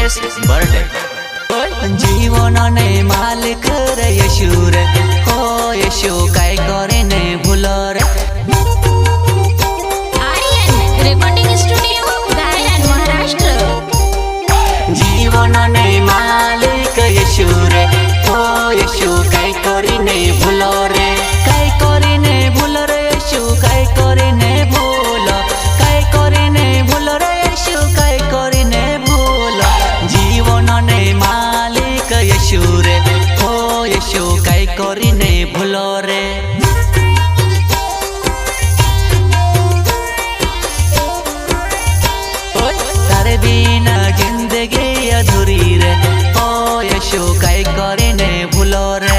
विशेष birthday जीवन ने मालिक रे येशू रे हो येशू काय करे ने भूल रे रेकॉर्डिंग स्टुडिओ गायन महाराष्ट्र जीवन ने मालिक येशू रे हो येशू काय करे ने भूल रे काय करे ने भूल रे येशू काय करे ने भूल काय करे ने भूल रे येशू काय करे ने भूल जीवन ने मालिक येशू रे हो येशू काय करे ने भूल रे तारे बिना जिंदगी अधूरी रे ओ येशू काय करे ने भूल रे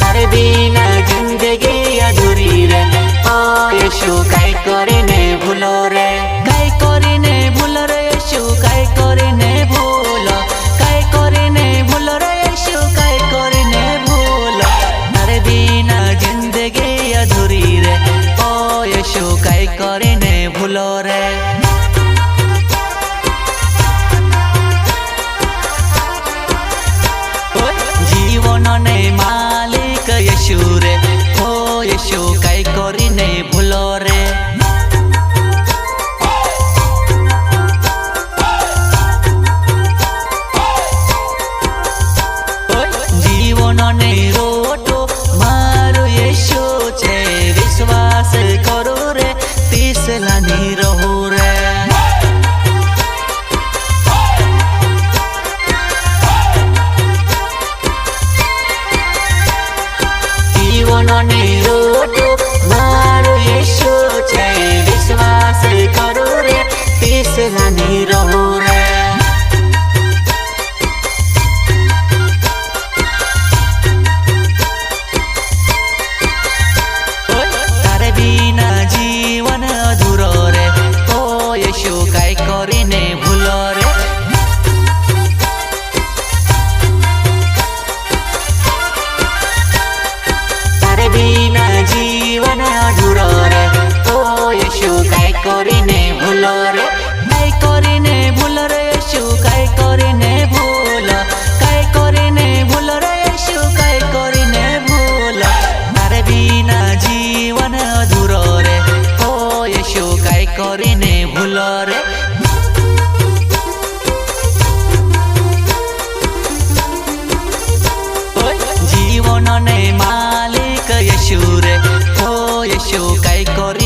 तारे बिना जिंदगी अधूरी रे ओ येशू काय करे ने भूल रे काय करे ने भूल रे येशू काय करे ने भूल काय करे ने भूल रे येशू काय करे ने भूल तारे बिना जिंदगी अधूरी रे ओ येशू काय करे ने भूल रे जीवन ने मालिक येशू रे हो येशू काय करे ने भूल रे जीवन ने रोटो मारो येशू छे विश्वास करो रे तीसला नी रहो रे जीवन ने रोटो मारो येशू छे विश्वास करो रे तीसला नी रहो रे तारे बिना जीवन अधूरो रे ओ येशू काय करे ने भूल रे तारे बिना जीवन अधूरो रे ओ येशू काय करे ने भूल रे काय करे ने भूल रे येशू काय करे ने भूल काय करे ने भूल रे येशू काय करे ने भूल तारे बिना जीवन अधूरो रे ओ येशू काय करे ने भूल रे जीवन ने मालिक येशू रे हो येशू काय करे